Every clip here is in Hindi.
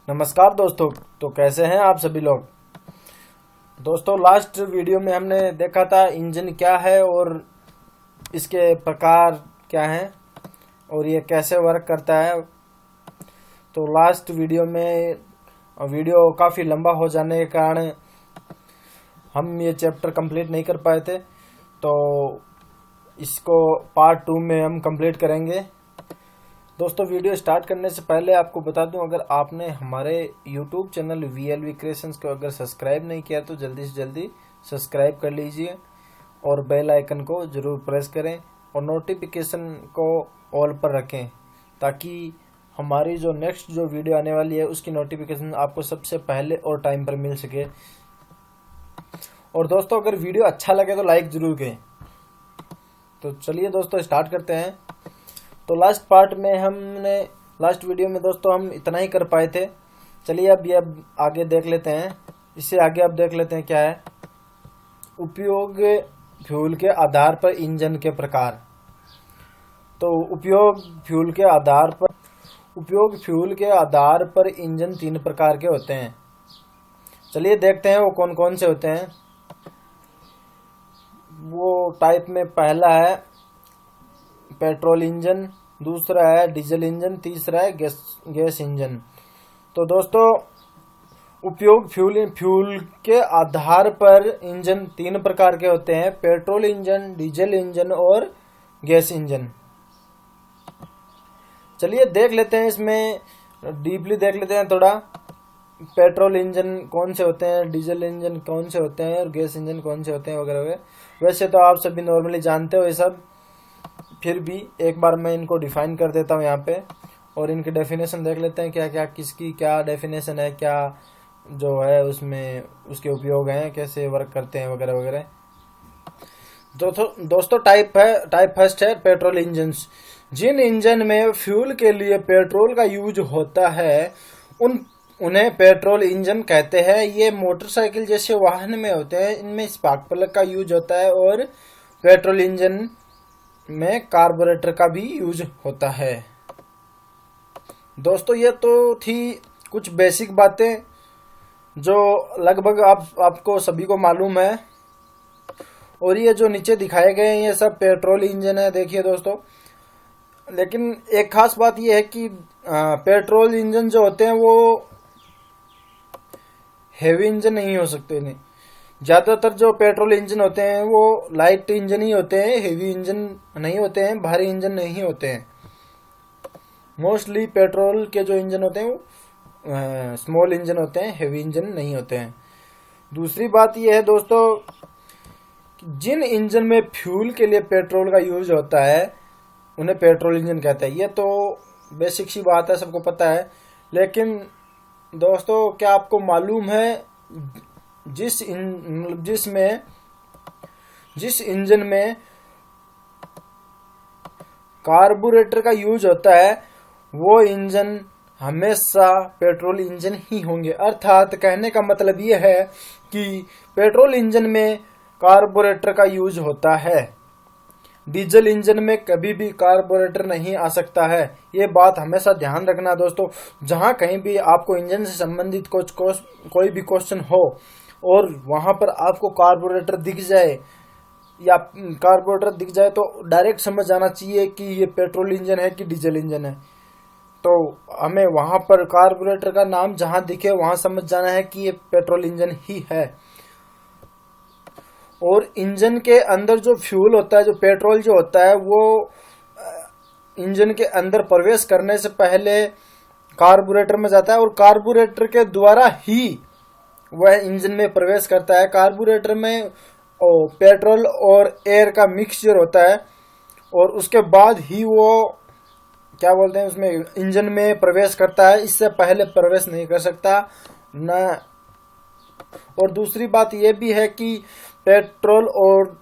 नमस्कार दोस्तों। तो कैसे हैं आप सभी लोग। दोस्तों, लास्ट वीडियो में हमने देखा था इंजन क्या है और इसके प्रकार क्या हैं और ये कैसे वर्क करता है। तो लास्ट वीडियो में वीडियो काफ़ी लंबा हो जाने के कारण हम ये चैप्टर कंप्लीट नहीं कर पाए थे, तो इसको पार्ट 2 में हम कंप्लीट करेंगे। दोस्तों, वीडियो स्टार्ट करने से पहले आपको बता दूं, अगर आपने हमारे YouTube चैनल VLV क्रिएशंस को अगर सब्सक्राइब नहीं किया तो जल्दी से जल्दी सब्सक्राइब कर लीजिए और बेल आइकन को ज़रूर प्रेस करें और नोटिफिकेशन को ऑल पर रखें ताकि हमारी जो नेक्स्ट जो वीडियो आने वाली है उसकी नोटिफिकेशन आपको सबसे पहले और टाइम पर मिल सके। और दोस्तों, अगर वीडियो अच्छा लगे तो लाइक ज़रूर करें। तो चलिए दोस्तों स्टार्ट करते हैं। तो लास्ट वीडियो में दोस्तों हम इतना ही कर पाए थे। चलिए अब आगे देख लेते हैं। इससे आगे अब देख लेते हैं क्या है उपयोग फ्यूल के आधार पर इंजन के प्रकार। तो उपयोग फ्यूल के आधार पर इंजन 3 प्रकार के होते हैं। चलिए देखते हैं वो कौन कौन से होते हैं। वो टाइप में पहला है पेट्रोल इंजन, दूसरा है डीजल इंजन, तीसरा है गैस इंजन। तो दोस्तों, उपयोग फ्यूल के आधार पर इंजन 3 प्रकार के होते हैं, पेट्रोल इंजन, डीजल इंजन और गैस इंजन। चलिए देख लेते हैं, इसमें डीपली देख लेते हैं थोड़ा। पेट्रोल इंजन कौन से होते हैं, डीजल इंजन कौन से होते हैं और गैस इंजन कौन से होते हैं वगैरह वगैरह। वैसे तो आप सभी नॉर्मली जानते हो ये सब, फिर भी एक बार मैं इनको डिफाइन कर देता हूँ यहाँ पे और इनकी डेफिनेशन देख लेते हैं क्या क्या किसकी क्या डेफिनेशन है, क्या जो है उसमें उसके उपयोग हैं, कैसे वर्क करते हैं वगैरह वगैरह। दोस्तों टाइप फर्स्ट है पेट्रोल इंजन। जिन इंजन में फ्यूल के लिए पेट्रोल का यूज होता है उन्हें पेट्रोल इंजन कहते हैं। ये मोटरसाइकिल जैसे वाहन में होते हैं। इनमें स्पार्क प्लग का यूज होता है और पेट्रोल इंजन में कार्बोरेटर का भी यूज होता है। दोस्तों, ये तो थी कुछ बेसिक बातें जो लगभग आपको सभी को मालूम है। और ये जो नीचे दिखाए गए हैं ये सब पेट्रोल इंजन है, देखिए दोस्तों। लेकिन एक खास बात ये है कि पेट्रोल इंजन जो होते हैं वो हेवी इंजन नहीं हो सकते। नहीं, ज्यादातर जो पेट्रोल इंजन होते हैं वो लाइट इंजन ही होते हैं, हेवी इंजन नहीं होते हैं, भारी इंजन नहीं होते हैं। मोस्टली पेट्रोल के जो इंजन होते हैं वो स्मॉल इंजन होते हैं, हेवी इंजन नहीं होते हैं। दूसरी बात यह है दोस्तों, जिन इंजन में फ्यूल के लिए पेट्रोल का यूज होता है उन्हें पेट्रोल इंजन कहते हैं। ये तो बेसिक सी बात है, सबको पता है। लेकिन दोस्तों, क्या आपको मालूम है जिस इंजन में कार्बोरेटर का यूज होता है वो इंजन हमेशा पेट्रोल इंजन ही होंगे। अर्थात कहने का मतलब ये है कि पेट्रोल इंजन में कार्बोरेटर का यूज होता है, डीजल इंजन में कभी भी कार्बोरेटर नहीं आ सकता है। ये बात हमेशा ध्यान रखना दोस्तों। जहां कहीं भी आपको इंजन से संबंधित कोई भी क्वेश्चन हो और वहां पर आपको कार्बोरेटर दिख जाए तो डायरेक्ट समझ जाना चाहिए कि ये पेट्रोल इंजन है कि डीजल इंजन है। तो हमें वहां पर कार्बोरेटर का नाम जहां दिखे वहां समझ जाना है कि ये पेट्रोल इंजन ही है। और इंजन के अंदर जो फ्यूल होता है, जो पेट्रोल जो होता है, वो इंजन के अंदर प्रवेश करने से पहले कार्बोरेटर में जाता है और कार्बोरेटर के द्वारा ही वह इंजन में प्रवेश करता है। कार्बोरेटर में पेट्रोल और एयर का मिक्सचर होता है और उसके बाद ही वो क्या बोलते हैं उसमें इंजन में प्रवेश करता है। इससे पहले प्रवेश नहीं कर सकता न। और दूसरी बात यह भी है कि पेट्रोल और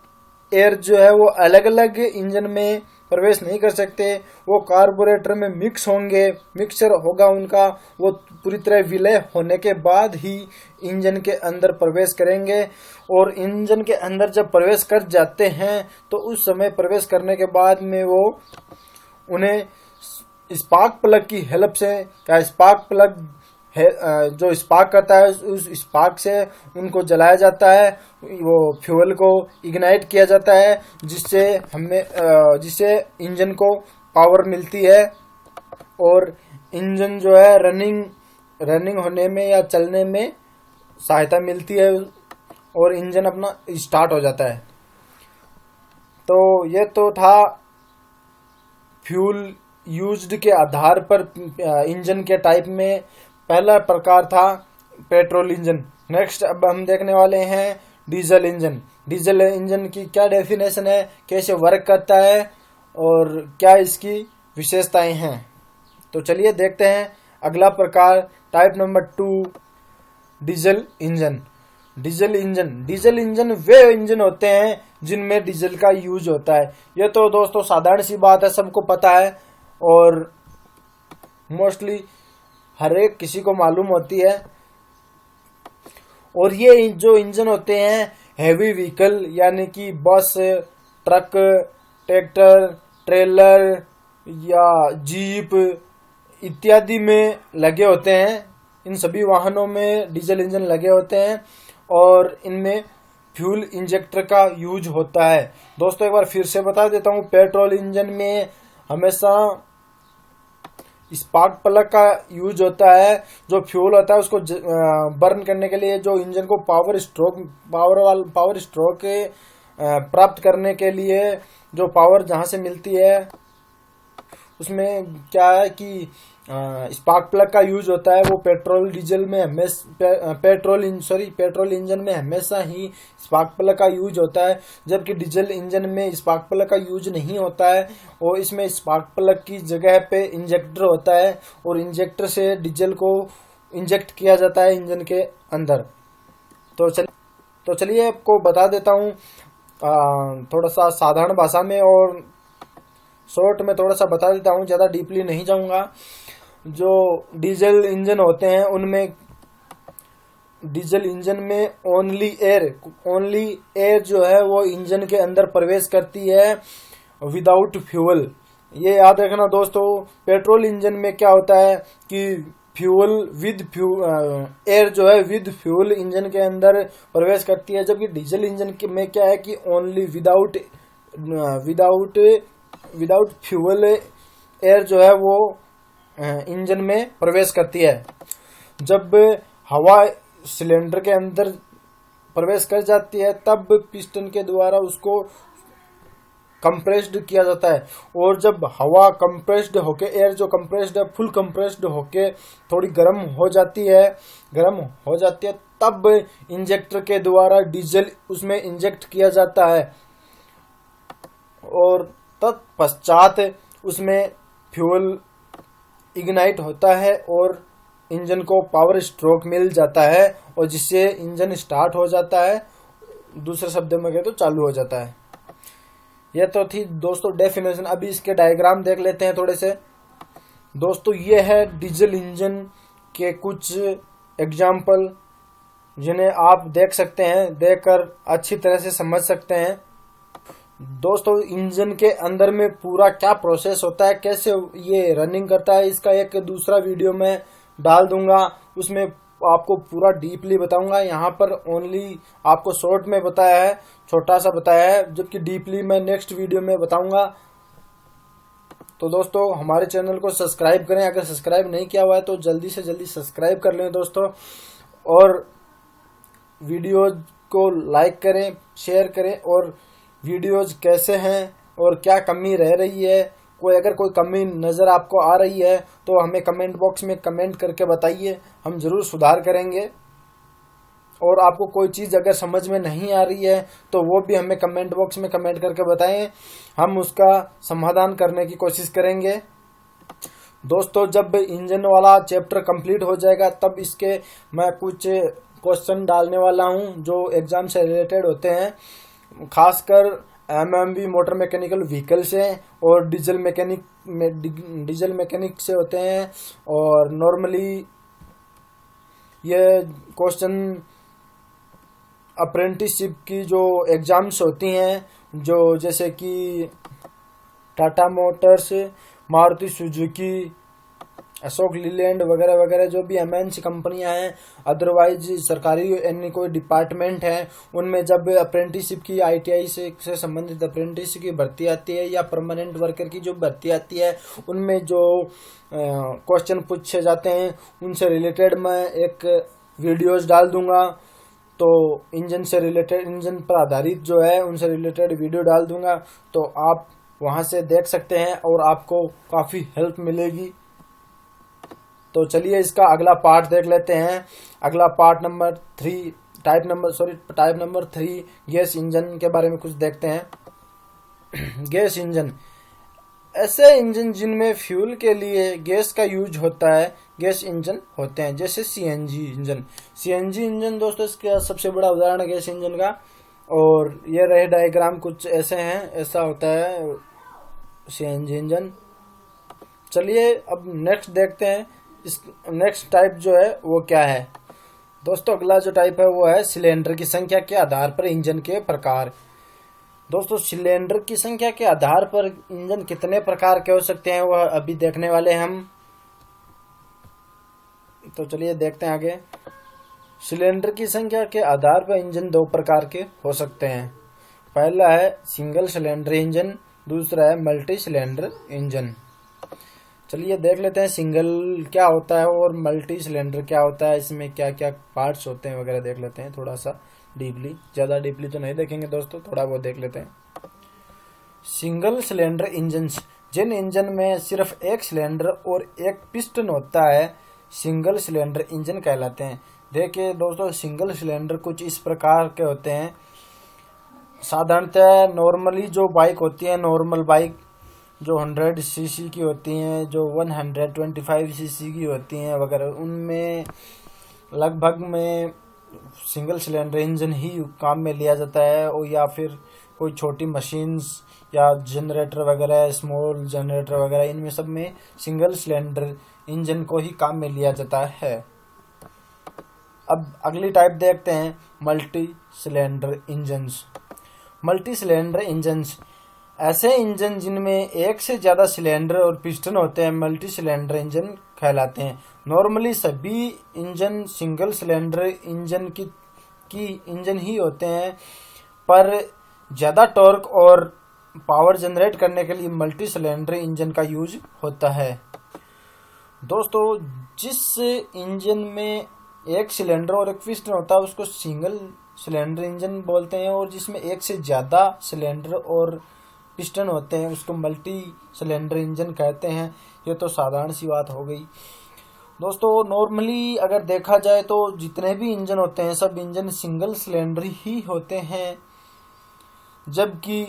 एयर जो है वो अलग अलग इंजन में प्रवेश नहीं कर सकते, वो कार्बोरेटर में मिक्स होंगे, मिक्सचर होगा उनका, वो पूरी तरह विलय होने के बाद ही इंजन के अंदर प्रवेश करेंगे। और इंजन के अंदर जब प्रवेश कर जाते हैं तो उस समय प्रवेश करने के बाद में वो उन्हें स्पार्क प्लग की हेल्प से या स्पार्क प्लग जो स्पार्क करता है उस स्पार्क से उनको जलाया जाता है, वो फ्यूल को इग्नाइट किया जाता है, जिससे इंजन को पावर मिलती है और इंजन जो है रनिंग होने में या चलने में सहायता मिलती है और इंजन अपना स्टार्ट हो जाता है। तो ये तो था फ्यूल यूज्ड के आधार पर इंजन के टाइप में पहला प्रकार था पेट्रोल इंजन। नेक्स्ट अब हम देखने वाले हैं डीजल इंजन। डीजल इंजन की क्या डेफिनेशन है, कैसे वर्क करता है और क्या इसकी विशेषताएं हैं। तो चलिए देखते हैं अगला प्रकार, type number 2, diesel engine. Diesel engine वे इंजन होते हैं जिनमें डीजल का यूज होता है। ये तो दोस्तों साधारण सी बात है, सबको पता है और मोस्टली हर एक किसी को मालूम होती है। और ये जो इंजन होते हैं हैवी व्हीकल यानी कि बस, ट्रक, ट्रैक्टर, ट्रेलर या जीप इत्यादि में लगे होते हैं। इन सभी वाहनों में डीजल इंजन लगे होते हैं और इनमें फ्यूल इंजेक्टर का यूज होता है। दोस्तों एक बार फिर से बता देता हूँ, पेट्रोल इंजन में हमेशा स्पार्क प्लग का यूज होता है। जो फ्यूल होता है उसको बर्न करने के लिए, जो इंजन को पावर स्ट्रोक प्राप्त करने के लिए जो पावर जहां से मिलती है उसमें क्या है कि स्पार्क प्लग का यूज होता है। वो पेट्रोल इंजन में हमेशा ही स्पार्क प्लग का यूज होता है, जबकि डीजल इंजन में स्पार्क प्लग का यूज नहीं होता है और इसमें स्पार्क प्लग की जगह पे इंजेक्टर होता है और इंजेक्टर से डीजल को इंजेक्ट किया जाता है इंजन के अंदर। तो चलिए आपको बता देता हूँ थोड़ा सा साधारण भाषा में और शॉर्ट में थोड़ा सा बता देता हूँ, ज़्यादा डीपली नहीं जाऊँगा। जो डीजल इंजन होते हैं उनमें डीजल इंजन में ओनली एयर जो है वो इंजन के अंदर प्रवेश करती है विदाउट फ्यूल। ये याद रखना दोस्तों। पेट्रोल इंजन में क्या होता है कि एयर जो है विद फ्यूल इंजन के अंदर प्रवेश करती है, जबकि डीजल इंजन में क्या है कि ओनली विदाउट फ्यूल एयर जो है वो इंजन में प्रवेश करती है। जब हवा सिलेंडर के अंदर प्रवेश कर जाती है तब पिस्टन के द्वारा उसको कंप्रेस्ड किया जाता है और जब हवा कंप्रेस्ड होके, एयर जो कंप्रेस्ड है फुल कंप्रेस्ड होके थोड़ी गर्म हो जाती है तब इंजेक्टर के द्वारा डीजल उसमें इंजेक्ट किया जाता है और तत्पश्चात उसमें फ्यूल इग्नाइट होता है और इंजन को पावर स्ट्रोक मिल जाता है और जिससे इंजन स्टार्ट हो जाता है, दूसरे शब्दों में कहे तो चालू हो जाता है। यह तो थी दोस्तों डेफिनेशन। अभी इसके डायग्राम देख लेते हैं थोड़े से। दोस्तों ये है डीजल इंजन के कुछ एग्जाम्पल जिन्हें आप देख सकते हैं, देखकर अच्छी तरह से समझ सकते हैं। दोस्तों इंजन के अंदर में पूरा क्या प्रोसेस होता है, कैसे ये रनिंग करता है, इसका एक दूसरा वीडियो मैं डाल दूंगा, उसमें आपको पूरा डीपली बताऊंगा। यहाँ पर ओनली आपको शॉर्ट में बताया है, छोटा सा बताया है, जबकि डीपली मैं नेक्स्ट वीडियो में बताऊंगा। तो दोस्तों हमारे चैनल को सब्सक्राइब करें, अगर सब्सक्राइब नहीं किया हुआ है तो जल्दी से जल्दी सब्सक्राइब कर लें दोस्तों, और वीडियो को लाइक करें, शेयर करें, और वीडियोज कैसे हैं और क्या कमी रह रही है, अगर कोई कमी नज़र आपको आ रही है तो हमें कमेंट बॉक्स में कमेंट करके बताइए, हम ज़रूर सुधार करेंगे। और आपको कोई चीज़ अगर समझ में नहीं आ रही है तो वो भी हमें कमेंट बॉक्स में कमेंट करके बताएं, हम उसका समाधान करने की कोशिश करेंगे। दोस्तों जब इंजन वाला चैप्टर कंप्लीट हो जाएगा तब इसके मैं कुछ क्वेश्चन डालने वाला हूं जो एग्जाम से रिलेटेड होते हैं, खासकर एमएमवी मोटर मैकेनिकल व्हीकल से और डीजल मैकेनिक से होते हैं। और नॉर्मली ये क्वेश्चन अप्रेंटिसशिप की जो एग्जाम्स होती हैं, जो जैसे कि टाटा मोटर्स, मारुति सुजुकी अशोक लीलैंड वगैरह वगैरह जो भी एमएनसी कंपनियां हैं, अदरवाइज सरकारी यानी कोई डिपार्टमेंट है, उनमें जब अप्रेंटिसशिप की आईटीआई से संबंधित अप्रेंटिसशिप की भर्ती आती है या परमानेंट वर्कर की जो भर्ती आती है, उनमें जो क्वेश्चन पूछे जाते हैं उनसे रिलेटेड मैं एक वीडियोस डाल दूंगा। तो इंजन से रिलेटेड, इंजन पर आधारित जो है उनसे रिलेटेड वीडियो डाल दूंगा, तो आप वहां से देख सकते हैं और आपको काफ़ी हेल्प मिलेगी। तो चलिए इसका अगला पार्ट देख लेते हैं। अगला part number 3 type number 3 gas engine के बारे में कुछ देखते हैं। गैस इंजन ऐसे इंजन जिनमें फ्यूल के लिए गैस का यूज होता है, गैस इंजन होते हैं, जैसे सीएनजी इंजन। सीएनजी इंजन दोस्तों इसका सबसे बड़ा उदाहरण है गैस इंजन का। और ये रहे डायग्राम कुछ ऐसे हैं, ऐसा होता है सीएनजी इंजन। चलिए अब नेक्स्ट देखते हैं, इस नेक्स्ट टाइप जो है वो क्या है। दोस्तों अगला जो टाइप है वो है सिलेंडर की संख्या के आधार पर इंजन के प्रकार। दोस्तों सिलेंडर की संख्या के आधार पर इंजन कितने प्रकार के हो सकते हैं वह अभी देखने वाले हैं हम। तो चलिए देखते हैं आगे। सिलेंडर की संख्या के आधार पर इंजन 2 प्रकार के हो सकते हैं। पहला है सिंगल सिलेंडर इंजन, दूसरा है मल्टी सिलेंडर इंजन। चलिए देख लेते हैं सिंगल क्या होता है और मल्टी सिलेंडर क्या होता है, इसमें क्या क्या पार्ट्स होते हैं वगैरह देख लेते हैं थोड़ा सा डीपली। ज़्यादा डीपली तो नहीं देखेंगे दोस्तों, थोड़ा बहुत देख लेते हैं। सिंगल सिलेंडर इंजन, जिन इंजन में सिर्फ एक सिलेंडर और एक पिस्टन होता है, सिंगल सिलेंडर इंजन कहलाते हैं। देखिए दोस्तों सिंगल सिलेंडर कुछ इस प्रकार के होते हैं। साधारणतः नॉर्मली जो बाइक होती है, नॉर्मल बाइक जो 100 सीसी की होती हैं, जो 125 सीसी की होती हैं वगैरह, उनमें लगभग में सिंगल सिलेंडर इंजन ही काम में लिया जाता है। और या फिर कोई छोटी मशीन्स या जनरेटर वगैरह, स्मॉल जनरेटर वगैरह, इनमें सब में सिंगल सिलेंडर इंजन को ही काम में लिया जाता है। अब अगली टाइप देखते हैं multi cylinder engines. Multi cylinder engines ऐसे इंजन जिनमें एक से ज्यादा सिलेंडर और पिस्टन होते हैं, मल्टी सिलेंडर इंजन कहलाते हैं। नॉर्मली सभी इंजन सिंगल सिलेंडर इंजन की इंजन ही होते हैं, पर ज्यादा टॉर्क और पावर जनरेट करने के लिए मल्टी सिलेंडर इंजन का यूज होता है। दोस्तों जिस इंजन में एक सिलेंडर और एक पिस्टन होता है उसको सिंगल सिलेंडर इंजन बोलते हैं, और जिसमें एक से ज्यादा सिलेंडर और पिस्टन होते हैं उसको मल्टी सिलेंडर इंजन कहते हैं। ये तो साधारण सी बात हो गई। दोस्तों नॉर्मली अगर देखा जाए तो जितने भी इंजन होते हैं सब इंजन सिंगल सिलेंडर ही होते हैं, जबकि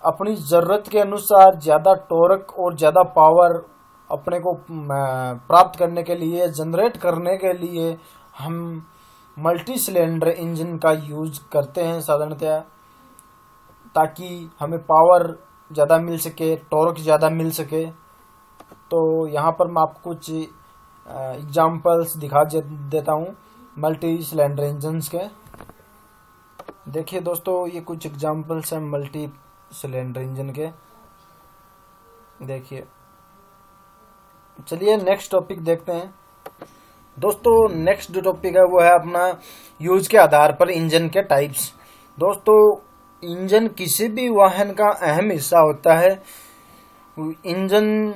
अपनी ज़रूरत के अनुसार ज़्यादा टॉर्क और ज़्यादा पावर अपने को प्राप्त करने के लिए, जनरेट करने के लिए हम मल्टी सिलेंडर इंजन का यूज करते हैं साधारणतः, ताकि हमें पावर ज़्यादा मिल सके, टॉर्क ज़्यादा मिल सके। तो यहाँ पर मैं आपको कुछ एग्जाम्पल्स दिखा देता हूँ मल्टी सिलेंडर इंजन्स के। देखिए दोस्तों ये कुछ एग्जाम्पल्स हैं मल्टी सिलेंडर इंजन के, देखिए। चलिए नेक्स्ट टॉपिक देखते हैं। दोस्तों नेक्स्ट जो टॉपिक है वो है अपना यूज के आधार पर इंजन के टाइप्स। दोस्तों इंजन किसी भी वाहन का अहम हिस्सा होता है। इंजन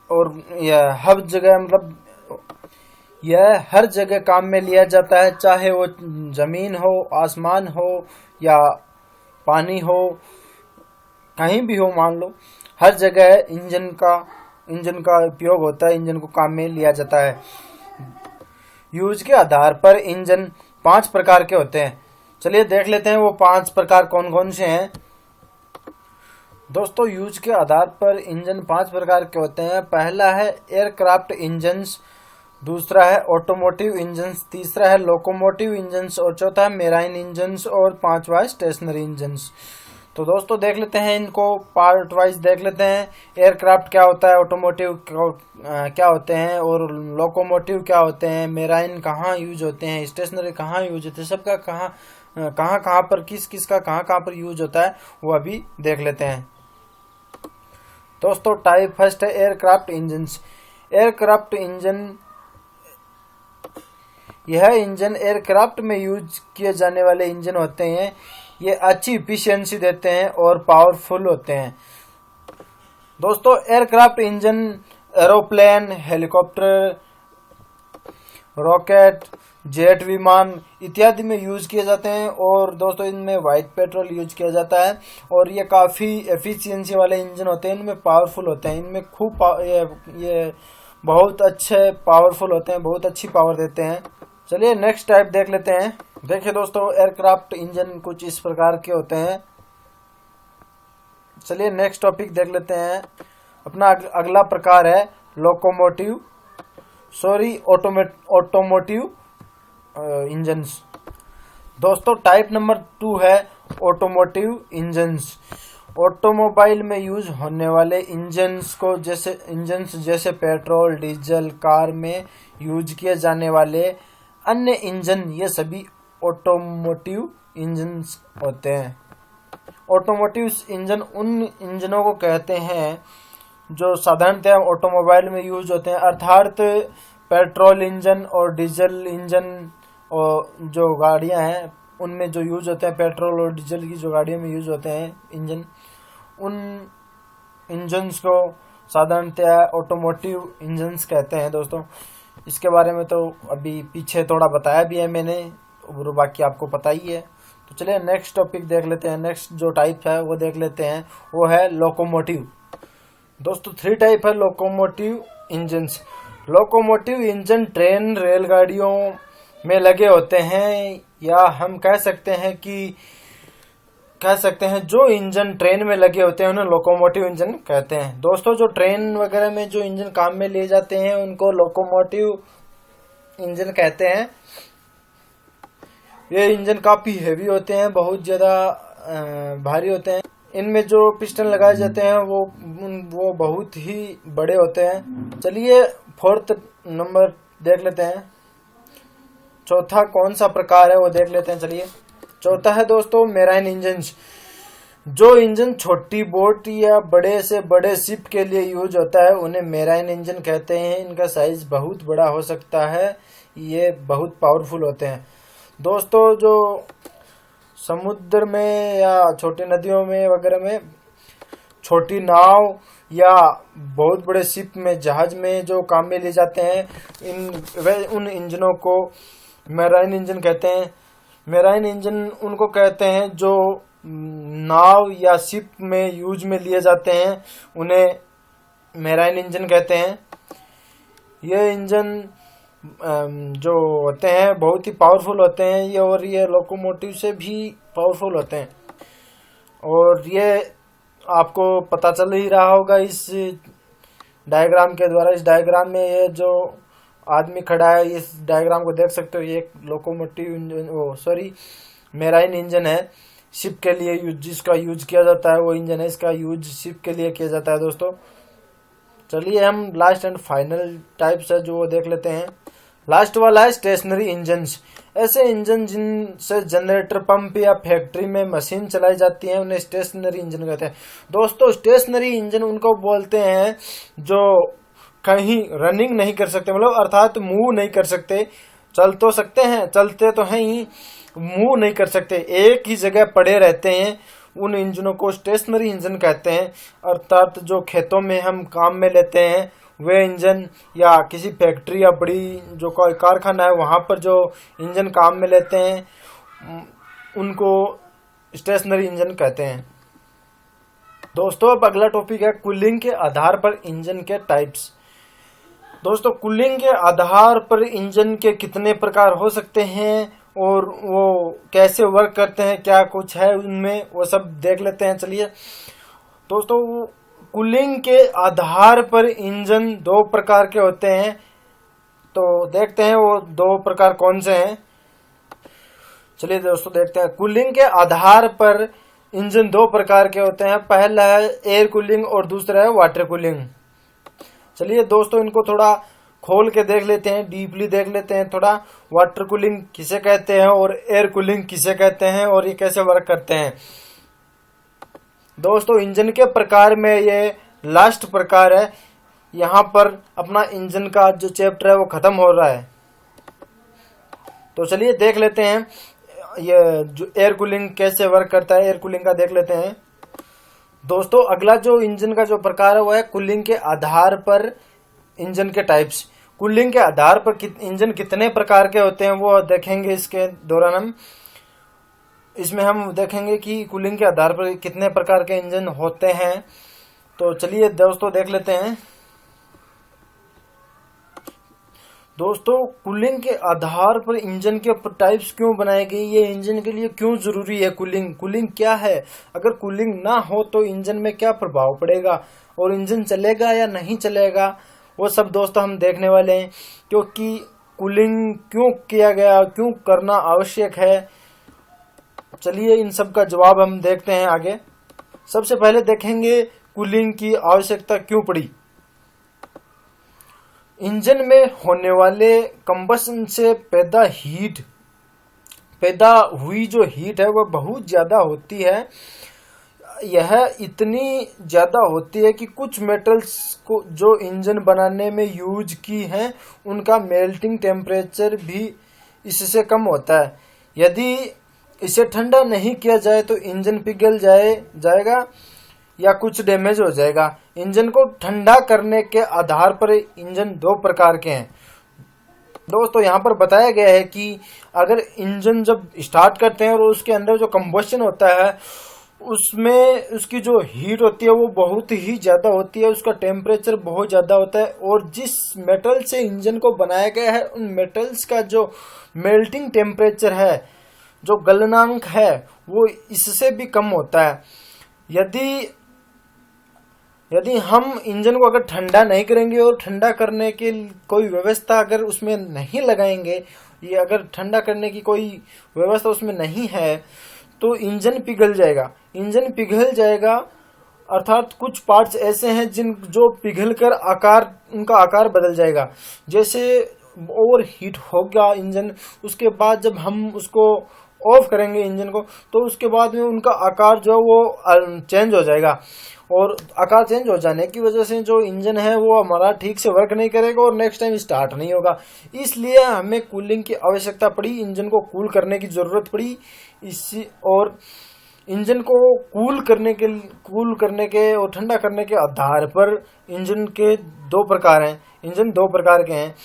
और यह हर जगह यह हर जगह काम में लिया जाता है, चाहे वो जमीन हो, आसमान हो या पानी हो, कहीं भी हो मान लो, हर जगह इंजन का उपयोग होता है, इंजन को काम में लिया जाता है। यूज के आधार पर इंजन 5 प्रकार के होते हैं। चलिए देख लेते हैं वो 5 प्रकार कौन कौन से हैं। दोस्तों यूज के आधार पर इंजन 5 प्रकार के होते हैं। पहला है एयरक्राफ्ट इंजन्स, दूसरा है ऑटोमोटिव इंजन्स, तीसरा है लोकोमोटिव इंजन्स, और चौथा है मेराइन इंजन्स, और 5वां है स्टेशनरी इंजन्स। तो दोस्तों देख लेते हैं इनको पार्ट वाइज देख लेते हैं। एयरक्राफ्ट क्या होता है, ऑटोमोटिव क्या होते हैं, और लोकोमोटिव क्या होते हैं, मेराइन कहाँ यूज होते हैं, स्टेशनरी कहाँ यूज होते हैं, सबका कहाँ पर किस का कहाँ पर यूज होता है वो अभी देख लेते हैं। दोस्तों टाइप फर्स्ट है एयरक्राफ्ट इंजन्स। एयरक्राफ्ट इंजन, यह इंजन एयरक्राफ्ट में यूज किए जाने वाले इंजन होते हैं। ये अच्छी इफिशियंसी देते हैं और पावरफुल होते हैं। दोस्तों aircraft engine aeroplane, helicopter, rocket, jet विमान इत्यादि में यूज किए जाते हैं। और दोस्तों इनमें व्हाइट पेट्रोल यूज किया जाता है और ये काफ़ी एफिशिएंसी वाले इंजन होते हैं। इनमें पावरफुल होते हैं, इनमें खूब ये बहुत अच्छे पावरफुल होते हैं, बहुत अच्छी पावर देते हैं। चलिए नेक्स्ट टाइप देख लेते हैं। देखिए दोस्तों एयरक्राफ्ट इंजन कुछ इस प्रकार के होते हैं। चलिए नेक्स्ट टॉपिक देख लेते हैं। अपना अगला प्रकार है ऑटोमोटिव इंजन्स। दोस्तों टाइप नंबर 2 है ऑटोमोटिव इंजन्स। ऑटोमोबाइल में यूज होने वाले इंजन्स जैसे पेट्रोल, डीजल, कार में यूज किए जाने वाले अन्य इंजन, ये सभी ऑटोमोटिव इंजन्स होते हैं। ऑटोमोटिव इंजन उन इंजनों को कहते हैं जो साधारणतः ऑटोमोबाइल में यूज होते हैं, अर्थात पेट्रोल इंजन और डीजल इंजन और जो गाड़ियां हैं उनमें जो यूज होते हैं, पेट्रोल और डीजल की जो गाड़ियों में यूज होते हैं इंजन, उन इंजन्स को साधारणतः ऑटोमोटिव इंजन्स कहते हैं। दोस्तों इसके बारे में तो अभी पीछे थोड़ा बताया भी है मैंने और बाकी आपको पता ही है। तो चलिए नेक्स्ट टॉपिक देख लेते हैं। नेक्स्ट जो टाइप है वो देख लेते हैं, वो है लोकोमोटिव। दोस्तों 3 टाइप है locomotive engines. Locomotive engine train, रेलगाड़ियों में लगे होते हैं, या हम कह सकते हैं जो इंजन ट्रेन में लगे होते हैं उन्हें लोकोमोटिव इंजन कहते हैं। दोस्तों जो ट्रेन वगैरह में जो इंजन काम में लिए जाते हैं उनको लोकोमोटिव इंजन कहते हैं। ये इंजन काफी हेवी होते हैं, बहुत ज्यादा भारी होते हैं। इनमें जो पिस्टन लगाए जाते हैं वो बहुत ही बड़े होते हैं। चलिए 4th नंबर देख लेते हैं। चौथा कौन सा प्रकार है वो देख लेते हैं। चलिए चौथा है दोस्तों मेराइन इंजन। जो इंजन छोटी बोट या बड़े से बड़े शिप के लिए यूज होता है उन्हें मेराइन इंजन कहते हैं। इनका साइज बहुत बड़ा हो सकता है, ये बहुत पावरफुल होते हैं। दोस्तों जो समुद्र में या छोटी नदियों में वगैरह में छोटी नाव या बहुत बड़े शिप में, जहाज में जो काम में ले जाते हैं उन इंजनों को मेराइन इंजन कहते हैं। मेराइन इंजन उनको कहते हैं जो नाव या शिप में यूज में लिए जाते हैं, उन्हें मेराइन इंजन कहते हैं। ये इंजन जो होते हैं बहुत ही पावरफुल होते हैं ये, और ये लोकोमोटिव से भी पावरफुल होते हैं। और ये आपको पता चल ही रहा होगा इस डायग्राम के द्वारा। इस डायग्राम में ये जो आदमी खड़ा है, इस डायग्राम को देख सकते हो, ये एक लोकोमोटिव इंजन मेराइन इंजन है। शिप के लिए जिसका यूज किया जाता है वो इंजन है, इसका यूज शिप के लिए किया जाता है। दोस्तों चलिए हम लास्ट एंड फाइनल टाइप्स है जो देख लेते हैं। लास्ट वाला है स्टेशनरी इंजन्स। ऐसे इंजन जिनसे जनरेटर पंप या फैक्ट्री में मशीन चलाई जाती है उन्हें स्टेशनरी इंजन कहते हैं। दोस्तों स्टेशनरी इंजन उनको बोलते हैं जो कहीं रनिंग नहीं कर सकते, मतलब अर्थात मूव नहीं कर सकते। चल तो सकते हैं, चलते तो हैं ही, मूव नहीं कर सकते, एक ही जगह पड़े रहते हैं। उन इंजनों को स्टेशनरी इंजन कहते हैं। अर्थात जो खेतों में हम काम में लेते हैं वे इंजन, या किसी फैक्ट्री या बड़ी जो कोई कारखाना है वहां पर जो इंजन काम में लेते हैं उनको स्टेशनरी इंजन कहते हैं। दोस्तों अब अगला टॉपिक है कूलिंग के आधार पर इंजन के टाइप्स। दोस्तों कूलिंग के आधार पर इंजन के कितने प्रकार हो सकते हैं और वो कैसे वर्क करते हैं, क्या कुछ है उनमें, वो सब देख लेते हैं। चलिए दोस्तों कूलिंग के आधार पर इंजन 2 प्रकार के होते हैं, तो देखते हैं वो 2 प्रकार कौन से हैं। चलिए दोस्तों देखते हैं। कूलिंग के आधार पर इंजन 2 प्रकार के होते हैं। पहला है एयर कूलिंग और दूसरा है वाटर कूलिंग। चलिए दोस्तों इनको थोड़ा खोल के देख लेते हैं, डीपली देख लेते हैं थोड़ा। वाटर कूलिंग किसे कहते हैं और एयर कूलिंग किसे कहते हैं और ये कैसे वर्क करते हैं। दोस्तों इंजन के प्रकार में ये लास्ट प्रकार है, यहाँ पर अपना इंजन का जो चैप्टर है वो खत्म हो रहा है। तो चलिए देख लेते हैं ये जो एयर कूलिंग कैसे वर्क करता है, एयर कूलिंग का देख लेते हैं। दोस्तों अगला जो इंजन का जो प्रकार है वो है कूलिंग के आधार पर इंजन के टाइप्स। कूलिंग के आधार पर इंजन कितने प्रकार के होते हैं वो देखेंगे इसके दौरान। इसमें हम देखेंगे कि कूलिंग के आधार पर कितने प्रकार के इंजन होते हैं। तो चलिए दोस्तों देख लेते हैं। दोस्तों कूलिंग के आधार पर इंजन के टाइप्स क्यों बनाए गए, ये इंजन के लिए क्यों जरूरी है कूलिंग क्या है, अगर कूलिंग ना हो तो इंजन में क्या प्रभाव पड़ेगा और इंजन चलेगा या नहीं चलेगा, वो सब दोस्तों हम देखने वाले हैं। क्योंकि कूलिंग क्यों किया गया, क्यों करना आवश्यक है, चलिए इन सब का जवाब हम देखते हैं आगे। सबसे पहले देखेंगे कूलिंग की आवश्यकता क्यों पड़ी। इंजन में होने वाले कंबशन से पैदा हुई जो हीट है वह बहुत ज्यादा होती है। यह इतनी ज्यादा होती है कि कुछ मेटल्स को जो इंजन बनाने में यूज की हैं उनका मेल्टिंग टेम्परेचर भी इससे कम होता है। यदि इसे ठंडा नहीं किया जाए तो इंजन पिघल जाएगा या कुछ डैमेज हो जाएगा। इंजन को ठंडा करने के आधार पर इंजन दो प्रकार के हैं। दोस्तों यहाँ पर बताया गया है कि अगर इंजन जब स्टार्ट करते हैं और उसके अंदर जो कंबशन होता है उसमें उसकी जो हीट होती है वो बहुत ही ज्यादा होती है, उसका टेम्परेचर बहुत ज्यादा होता है और जिस मेटल से इंजन को बनाया गया है उन मेटल्स का जो मेल्टिंग टेम्परेचर है, जो गलनांक है, वो इससे भी कम होता है। यदि हम इंजन को अगर ठंडा नहीं करेंगे और ठंडा करने की कोई व्यवस्था अगर उसमें नहीं लगाएंगे, ये अगर ठंडा करने की कोई व्यवस्था उसमें नहीं है तो इंजन पिघल जाएगा। अर्थात कुछ पार्ट्स ऐसे हैं जो पिघलकर उनका आकार बदल जाएगा। जैसे ओवर हीट होगा इंजन, उसके बाद जब हम उसको ऑफ करेंगे इंजन को तो उसके बाद में उनका आकार जो है वो चेंज हो जाएगा और आकार चेंज हो जाने की वजह से जो इंजन है वो हमारा ठीक से वर्क नहीं करेगा और नेक्स्ट टाइम स्टार्ट नहीं होगा। इसलिए हमें कूलिंग की आवश्यकता पड़ी, इंजन को कूल करने की जरूरत पड़ी। और इंजन को कूल करने के और ठंडा करने के आधार पर इंजन के दो प्रकार के हैं।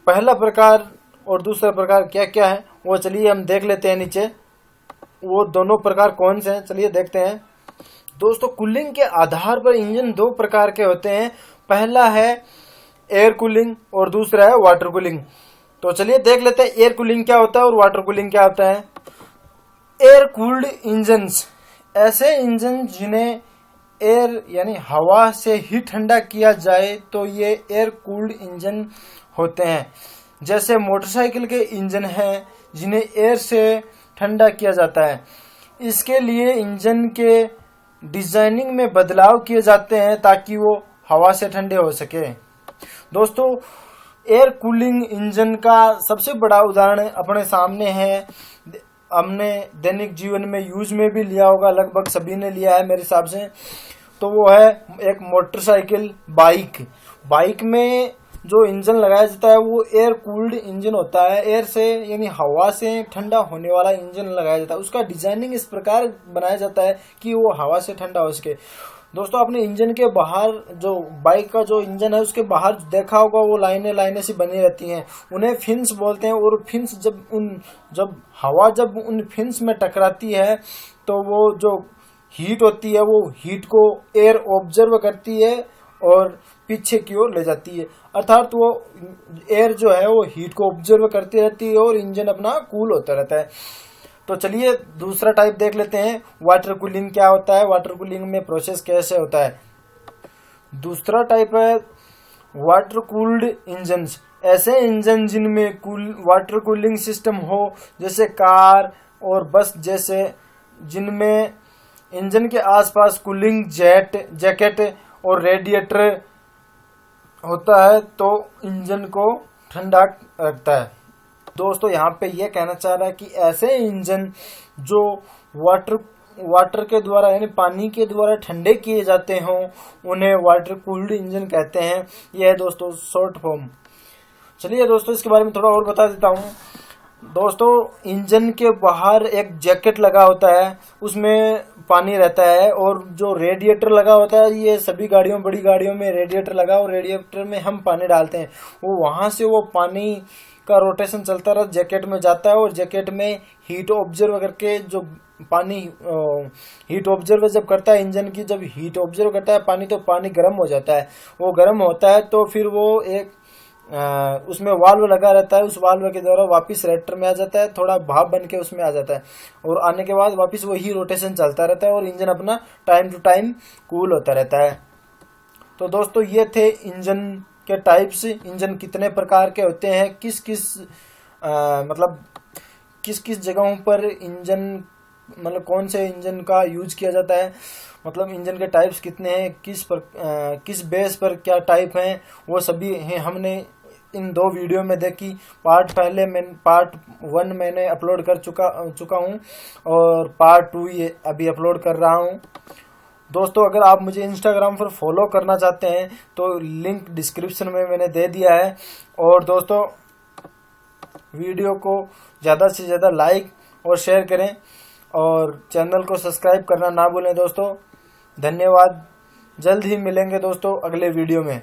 पहला प्रकार और दूसरा प्रकार क्या क्या है वो चलिए हम देख लेते हैं नीचे। वो दोनों प्रकार कौन से हैं चलिए देखते हैं। दोस्तों कूलिंग के आधार पर इंजन दो प्रकार के होते हैं। पहला है एयर कूलिंग और दूसरा है वाटर कूलिंग। तो चलिए देख लेते हैं एयर कूलिंग क्या होता है और वाटर कूलिंग क्या होता है। एयर कूल्ड इंजन्स, ऐसे इंजन जिन्हें एयर यानी हवा से ही ठंडा किया जाए तो ये एयर कूल्ड इंजन होते हैं। जैसे मोटरसाइकिल के इंजन हैं जिन्हें एयर से ठंडा किया जाता है। इसके लिए इंजन के डिजाइनिंग में बदलाव किए जाते हैं ताकि वो हवा से ठंडे हो सके। दोस्तों एयर कूलिंग इंजन का सबसे बड़ा उदाहरण अपने सामने है, हमने दैनिक जीवन में यूज में भी लिया होगा, लगभग सभी ने लिया है मेरे हिसाब से। तो वो है एक मोटरसाइकिल बाइक में जो इंजन लगाया जाता है वो एयर कूल्ड इंजन होता है। एयर से यानी हवा से ठंडा होने वाला इंजन लगाया जाता है। उसका डिजाइनिंग इस प्रकार बनाया जाता है कि वो हवा से ठंडा हो सके। दोस्तों आपने इंजन के बाहर जो बाइक का जो इंजन है उसके बाहर देखा होगा वो लाइनें सी बनी रहती हैं, उन्हें फिन्स बोलते हैं। और फिन्स जब हवा उन फिन्स में टकराती है तो वो जो हीट होती है वो हीट को एयर ऑब्जर्व करती है और पीछे की ओर ले जाती है। अर्थात वो एयर जो है वो हीट को ऑब्जर्व करती रहती है और इंजन अपना कूल होता रहता है। तो चलिए दूसरा टाइप देख लेते हैं, वाटर कूलिंग क्या होता है, वाटर कूलिंग में प्रोसेस कैसे होता है। दूसरा टाइप है वाटर कूल्ड इंजन्स, ऐसे इंजन जिनमें वाटर कूलिंग सिस्टम हो, जैसे कार और बस जैसे, जिनमें इंजन के आसपास कूलिंग जैकेट और रेडिएटर होता है तो इंजन को ठंडा रखता है। दोस्तों यहाँ पे ये कहना चाह रहा है कि ऐसे इंजन जो वाटर के द्वारा यानी पानी के द्वारा ठंडे किए जाते हों उन्हें वाटर कूल्ड इंजन कहते हैं। यह है दोस्तों शॉर्ट फॉर्म। चलिए दोस्तों इसके बारे में थोड़ा और बता देता हूँ। दोस्तों इंजन के बाहर एक जैकेट लगा होता है, उसमें पानी रहता है, और जो रेडिएटर लगा होता है, ये सभी गाड़ियों बड़ी गाड़ियों में रेडिएटर लगा, और रेडिएटर में हम पानी डालते हैं, वो वहां से वो पानी का रोटेशन चलता रहा जैकेट में जाता है, और जैकेट में हीट ऑब्जर्व करके जो पानी हीट ऑब्जर्व जब करता है इंजन की, जब हीट ऑब्जर्व करता है पानी तो पानी गर्म हो जाता है। वो गर्म होता है तो फिर वो एक उसमें वाल्व लगा रहता है, उस वाल्व के द्वारा वापस रेक्टर में आ जाता है, थोड़ा भाप बन के उसमें आ जाता है, और आने के बाद वापस वही रोटेशन चलता रहता है और इंजन अपना टाइम टू टाइम कूल होता रहता है। तो दोस्तों ये थे इंजन के टाइप्स, इंजन कितने प्रकार के होते हैं, किस किस जगहों पर इंजन मतलब कौन से इंजन का यूज किया जाता है, मतलब इंजन के टाइप्स कितने हैं, किस बेस पर क्या टाइप हैं, वो सभी हैं हमने इन 2 वीडियो में देखी। पार्ट 1 मैंने अपलोड कर चुका हूँ, और पार्ट 2 ये अभी अपलोड कर रहा हूँ। दोस्तों अगर आप मुझे इंस्टाग्राम पर फॉलो करना चाहते हैं तो लिंक डिस्क्रिप्शन में मैंने दे दिया है। और दोस्तों वीडियो को ज़्यादा से ज़्यादा लाइक और शेयर करें, और चैनल को सब्सक्राइब करना ना भूलें दोस्तों। धन्यवाद। जल्द ही मिलेंगे दोस्तों अगले वीडियो में।